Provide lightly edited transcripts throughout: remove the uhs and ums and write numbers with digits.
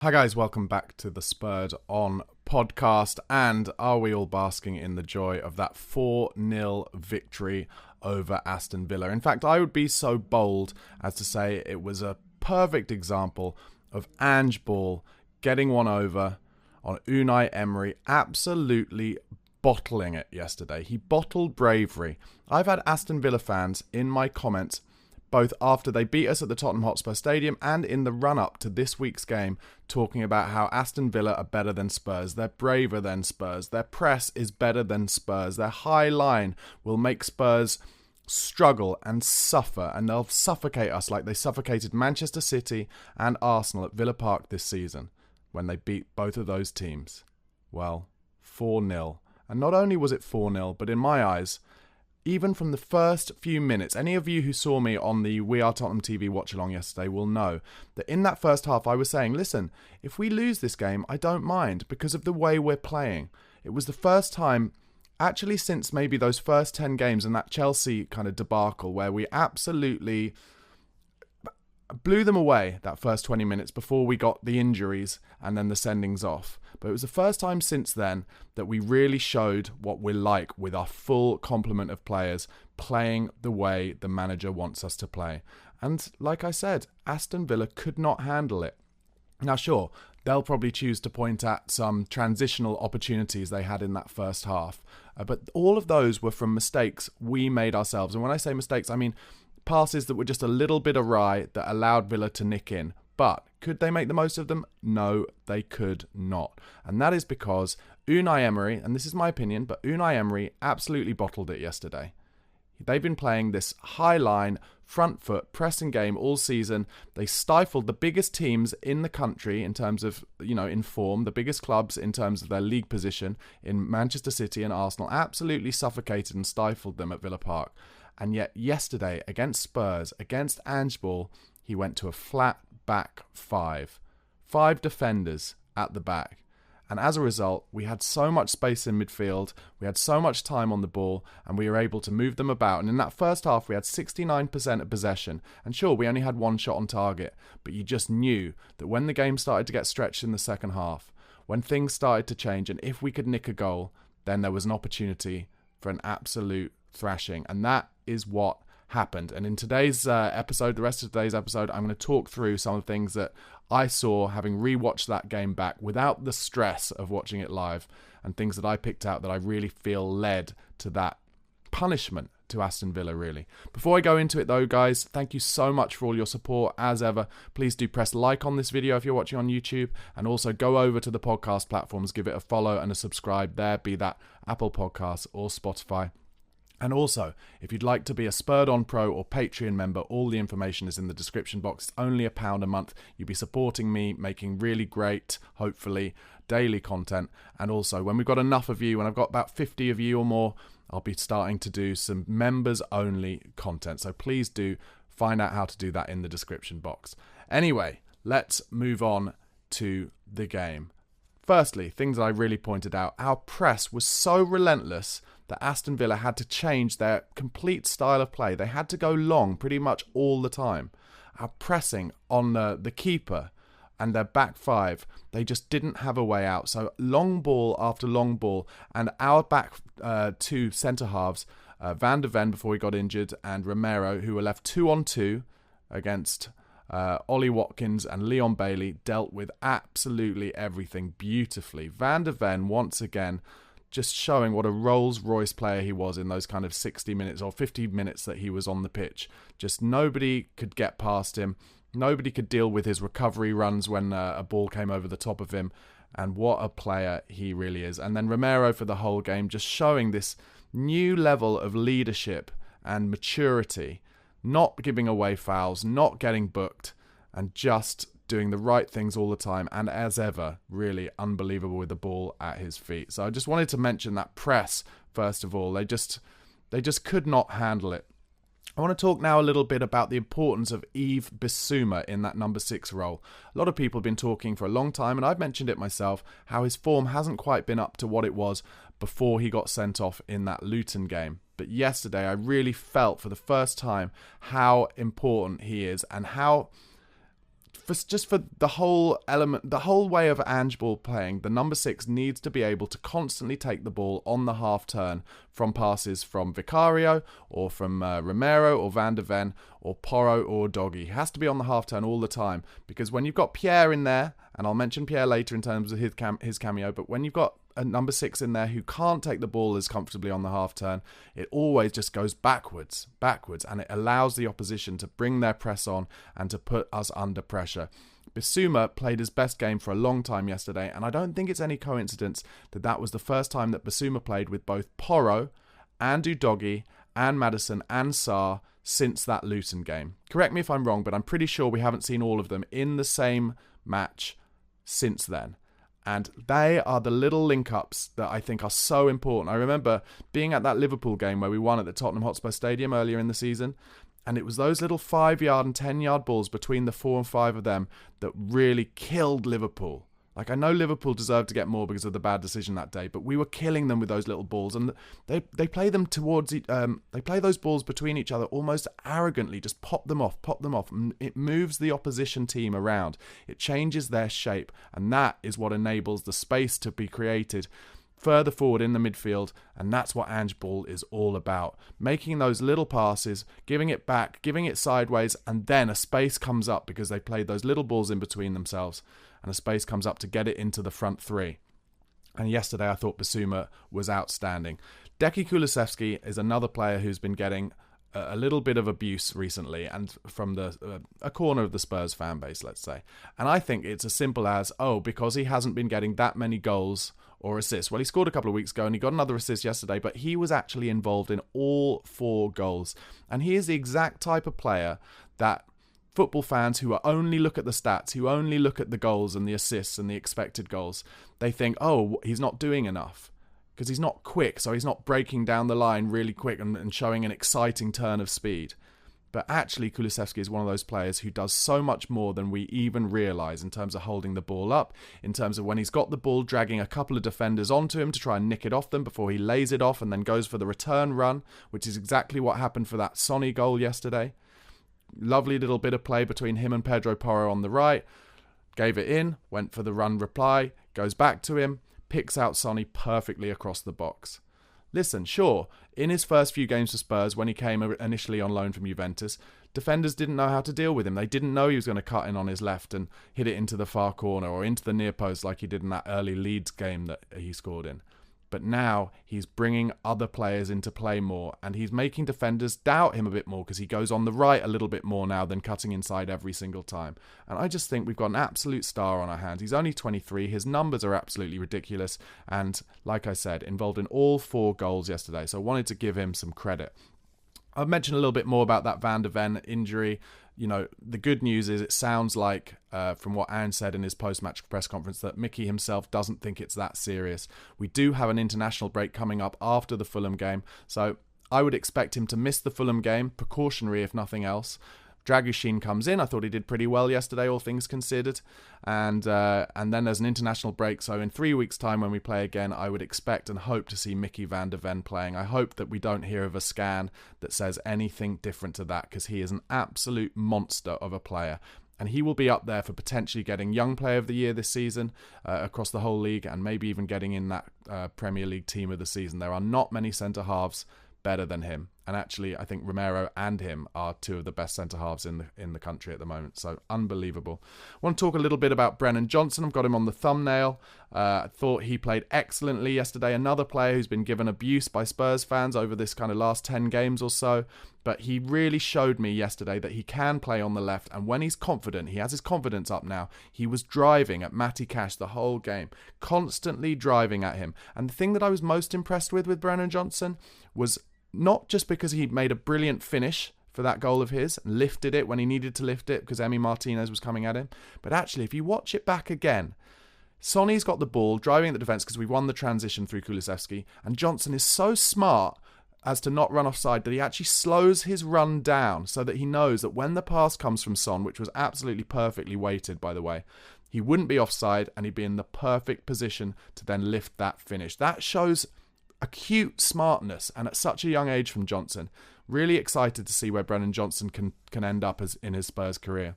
Hi guys, welcome back to the Spurred on podcast. And are we all basking in the joy of that 4-0 victory over Aston Villa? In fact, I would be so bold as to say it was a perfect example of Ange Ball getting one over on Unai Emery, absolutely bottling it yesterday. He bottled bravery. I've had Aston Villa fans in my comments both after they beat us at the Tottenham Hotspur Stadium and in the run-up to this week's game, talking about how Aston Villa are better than Spurs, they're braver than Spurs, their press is better than Spurs, their high line will make Spurs struggle and suffer, and they'll suffocate us like they suffocated Manchester City and Arsenal at Villa Park this season when they beat both of those teams. Well, 4-0. And not only was it 4-0, but in my eyes, even from the first few minutes, any of you who saw me on the We Are Tottenham TV watch-along yesterday will know that in that first half I was saying, listen, if we lose this game, I don't mind because of the way we're playing. It was the first time, actually since maybe those first 10 games and that Chelsea kind of debacle where we absolutely blew them away that first 20 minutes before we got the injuries and then the sendings off. But it was the first time since then that we really showed what we're like with our full complement of players playing the way the manager wants us to play. And like I said, Aston Villa could not handle it. Now sure, they'll probably choose to point at some transitional opportunities they had in that first half. But all of those were from mistakes we made ourselves. And when I say mistakes, I mean passes that were just a little bit awry that allowed Villa to nick in. But could they make the most of them? No, they could not. And that is because Unai Emery, and this is my opinion, but Unai Emery absolutely bottled it yesterday. They've been playing this high line, front foot, pressing game all season. They stifled the biggest teams in the country in terms of, in form, the biggest clubs in terms of their league position in Manchester City and Arsenal, absolutely suffocated and stifled them at Villa Park. And yet yesterday against Spurs, against Ange Ball, he went to a flat back five. 5 defenders at the back. And as a result, we had so much space in midfield, we had so much time on the ball, and we were able to move them about. And in that first half, we had 69% of possession. And sure, we only had one shot on target, but you just knew that when the game started to get stretched in the second half, when things started to change, and if we could nick a goal, then there was an opportunity for an absolute thrashing. And that is what happened. And in today's episode, the rest of today's episode, I'm going to talk through some of the things that I saw having rewatched that game back without the stress of watching it live, and things that I picked out that I really feel led to that punishment to Aston Villa, really. Before I go into it though, guys, thank you so much for all your support. As ever, please do press like on this video if you're watching on YouTube, and also go over to the podcast platforms, give it a follow and a subscribe there, be that Apple Podcasts or Spotify. And also, if you'd like to be a Spurred On Pro or Patreon member, all the information is in the description box. It's only £1 a month. You'll be supporting me, making really great, hopefully, daily content. And also, when we've got enough of you, when I've got about 50 of you or more, I'll be starting to do some members-only content. So please do find out how to do that in the description box. Anyway, let's move on to the game. Firstly, things that I really pointed out, our press was so relentless that Aston Villa had to change their complete style of play. They had to go long pretty much all the time. Our pressing on the keeper and their back five, they just didn't have a way out. So long ball after long ball, and our back two centre halves, Van der Ven before he got injured, and Romero, who were left 2-on-2 against Ollie Watkins and Leon Bailey, dealt with absolutely everything beautifully. Van der Ven, once again, just showing what a Rolls-Royce player he was in those kind of 60 minutes or 50 minutes that he was on the pitch. Just nobody could get past him. Nobody could deal with his recovery runs when a ball came over the top of him. And what a player he really is. And then Romero for the whole game, just showing this new level of leadership and maturity, not giving away fouls, not getting booked, and just doing the right things all the time, and as ever, really unbelievable with the ball at his feet. So I just wanted to mention that press, first of all. They just could not handle it. I want to talk now a little bit about the importance of Yves Basuma in that number 6 role. A lot of people have been talking for a long time, and I've mentioned it myself, how his form hasn't quite been up to what it was before he got sent off in that Luton game. But yesterday, I really felt for the first time how important he is, and how for the whole element, the whole way of Ange ball playing, the number 6 needs to be able to constantly take the ball on the half turn from passes from Vicario or from Romero or Van de Ven or Porro or Doggy. He has to be on the half turn all the time, because when you've got Pierre in there, and I'll mention Pierre later in terms of his cameo, but when you've got a number 6 in there who can't take the ball as comfortably on the half turn, it always just goes backwards, and it allows the opposition to bring their press on and to put us under pressure. Basuma played his best game for a long time yesterday, and I don't think it's any coincidence that that was the first time that Basuma played with both Porro and Udogie and Maddison and Sarr since that Luton game. Correct me if I'm wrong, but I'm pretty sure we haven't seen all of them in the same match since then. And they are the little link-ups that I think are so important. I remember being at that Liverpool game where we won at the Tottenham Hotspur Stadium earlier in the season, and it was those little 5-yard and 10-yard balls between the 4 and 5 of them that really killed Liverpool. Like, I know Liverpool deserved to get more because of the bad decision that day, but we were killing them with those little balls, and they play them towards they play those balls between each other almost arrogantly, just pop them off, and it moves the opposition team around. It changes their shape, and that is what enables the space to be created further forward in the midfield, and that's what Ange ball is all about. Making those little passes, giving it back, giving it sideways, and then a space comes up because they played those little balls in between themselves, and a space comes up to get it into the front 3. And yesterday I thought Basuma was outstanding. Deki Kulusevski is another player who's been getting a little bit of abuse recently, and from a corner of the Spurs fan base, let's say. And I think it's as simple as, because he hasn't been getting that many goals or assists. Well, he scored a couple of weeks ago and he got another assist yesterday, but he was actually involved in all 4 goals. And he is the exact type of player that football fans who only look at the stats, who only look at the goals and the assists and the expected goals, they think, he's not doing enough because he's not quick, so he's not breaking down the line really quick and showing an exciting turn of speed. But actually, Kulusevski is one of those players who does so much more than we even realise in terms of holding the ball up, in terms of when he's got the ball, dragging a couple of defenders onto him to try and nick it off them before he lays it off and then goes for the return run, which is exactly what happened for that Sonny goal yesterday. Lovely little bit of play between him and Pedro Porro on the right. Gave it in, went for the run reply, goes back to him, picks out Sonny perfectly across the box. Listen, sure, in his first few games for Spurs, when he came initially on loan from Juventus, defenders didn't know how to deal with him. They didn't know he was going to cut in on his left and hit it into the far corner or into the near post like he did in that early Leeds game that he scored in. But now he's bringing other players into play more, and he's making defenders doubt him a bit more because he goes on the right a little bit more now than cutting inside every single time. And I just think we've got an absolute star on our hands. He's only 23. His numbers are absolutely ridiculous. And like I said, involved in all 4 goals yesterday. So I wanted to give him some credit. I've mentioned a little bit more about that Van de Ven injury. You know, the good news is it sounds like, from what Ange said in his post-match press conference, that Mickey himself doesn't think it's that serious. We do have an international break coming up after the Fulham game, so I would expect him to miss the Fulham game, precautionary if nothing else. Dragushin comes in. I thought he did pretty well yesterday, all things considered. And then there's an international break. So in 3 weeks' time when we play again, I would expect and hope to see Mickey van der Ven playing. I hope that we don't hear of a scan that says anything different to that, because he is an absolute monster of a player. And he will be up there for potentially getting Young Player of the Year this season across the whole league, and maybe even getting in that Premier League Team of the Season. There are not many centre-halves better than him. And actually, I think Romero and him are 2 of the best centre-halves in the country at the moment. So, unbelievable. I want to talk a little bit about Brennan Johnson. I've got him on the thumbnail. I thought he played excellently yesterday. Another player who's been given abuse by Spurs fans over this kind of last 10 games or so. But he really showed me yesterday that he can play on the left. And when he's confident, he has his confidence up now. He was driving at Matty Cash the whole game. Constantly driving at him. And the thing that I was most impressed with Brennan Johnson was not just because he made a brilliant finish for that goal of his, and lifted it when he needed to lift it because Emi Martinez was coming at him, but actually, if you watch it back again, Sonny's got the ball, driving at the defence because we won the transition through Kulusevski, and Johnson is so smart as to not run offside that he actually slows his run down so that he knows that when the pass comes from Son, which was absolutely perfectly weighted, by the way, he wouldn't be offside and he'd be in the perfect position to then lift that finish. That shows acute smartness, and at such a young age from Johnson. Really excited to see where Brennan Johnson can end up as in his Spurs career.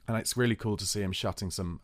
And it's really cool to see him shutting some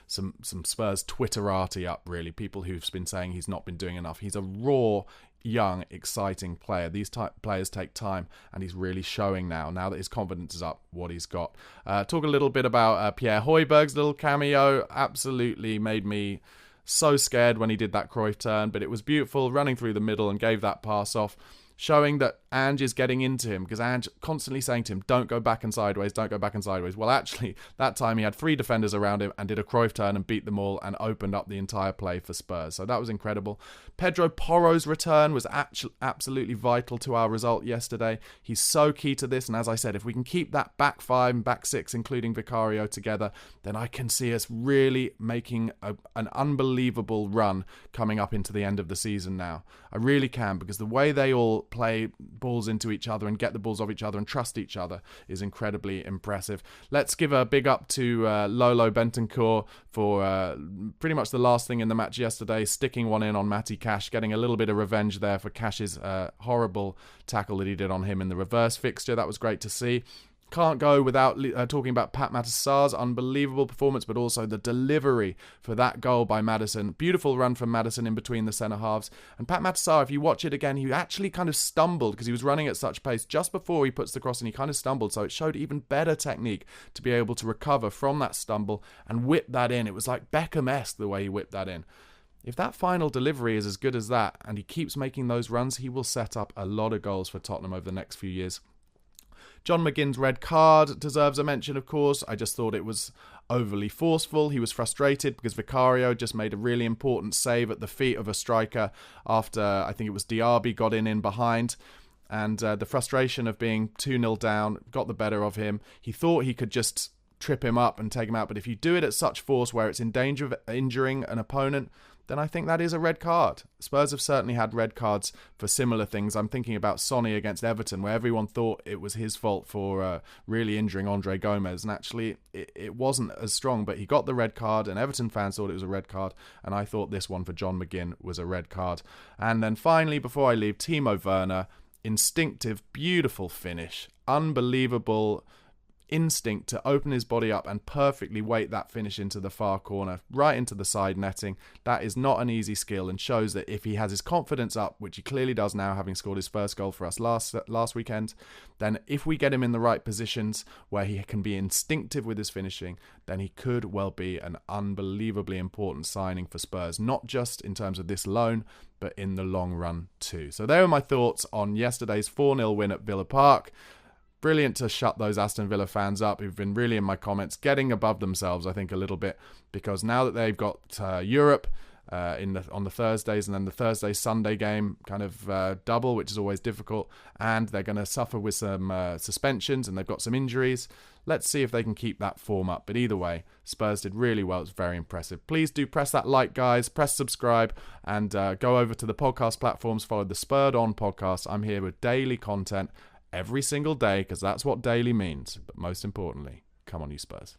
Spurs Twitterati up, really. People who've been saying he's not been doing enough. He's a raw, young, exciting player. These type players take time, and he's really showing now that his confidence is up, what he's got. Talk a little bit about Pierre Højbjerg's little cameo. Absolutely made me so scared when he did that Cruyff turn, but it was beautiful, running through the middle and gave that pass off, showing that Ange is getting into him, because Ange constantly saying to him, don't go back and sideways, don't go back and sideways. Well, actually, that time he had 3 defenders around him and did a Cruyff turn and beat them all and opened up the entire play for Spurs. So that was incredible. Pedro Porro's return was absolutely vital to our result yesterday. He's so key to this, and as I said, if we can keep that back 5 and back 6, including Vicario, together, then I can see us really making an unbelievable run coming up into the end of the season now. I really can, because the way they all play balls into each other and get the balls off each other and trust each other is incredibly impressive. Let's give a big up to Lolo Bentancur for pretty much the last thing in the match yesterday, sticking one in on Matty Cash, getting a little bit of revenge there for Cash's horrible tackle that he did on him in the reverse fixture. That was great to see. Can't go without talking about Pat Matasar's unbelievable performance, but also the delivery for that goal by Maddison. Beautiful run from Maddison in between the centre-halves. And Pat Matasar, if you watch it again, he actually kind of stumbled because he was running at such pace just before he puts the cross, and he kind of stumbled. So it showed even better technique to be able to recover from that stumble and whip that in. It was like Beckham-esque the way he whipped that in. If that final delivery is as good as that, and he keeps making those runs, he will set up a lot of goals for Tottenham over the next few years. John McGinn's red card deserves a mention, of course. I just thought it was overly forceful. He was frustrated because Vicario just made a really important save at the feet of a striker after, I think it was Diaby, got in behind. And the frustration of being 2-0 down got the better of him. He thought he could just trip him up and take him out. But if you do it at such force where it's in danger of injuring an opponent, then I think that is a red card. Spurs have certainly had red cards for similar things. I'm thinking about Sonny against Everton, where everyone thought it was his fault for really injuring Andre Gomez. And actually, it wasn't as strong, but he got the red card, and Everton fans thought it was a red card. And I thought this one for John McGinn was a red card. And then finally, before I leave, Timo Werner, instinctive, beautiful finish. Unbelievable instinct to open his body up and perfectly weight that finish into the far corner, right into the side netting. That is not an easy skill, and shows that if he has his confidence up, which he clearly does now, having scored his first goal for us last weekend, then if we get him in the right positions where he can be instinctive with his finishing, then he could well be an unbelievably important signing for Spurs, not just in terms of this loan, but in the long run too. So there are my thoughts on yesterday's 4-0 win at Villa Park. Brilliant to shut those Aston Villa fans up who've been really in my comments, getting above themselves, I think, a little bit, because now that they've got Europe on the Thursdays, and then the Thursday-Sunday game kind of double, which is always difficult, and they're going to suffer with some suspensions, and they've got some injuries. Let's see if they can keep that form up. But either way, Spurs did really well. It's very impressive. Please do press that like, guys. Press subscribe, and go over to the podcast platforms. Follow the Spurred On podcast. I'm here with daily content every single day, because that's what daily means. But most importantly, come on, you Spurs.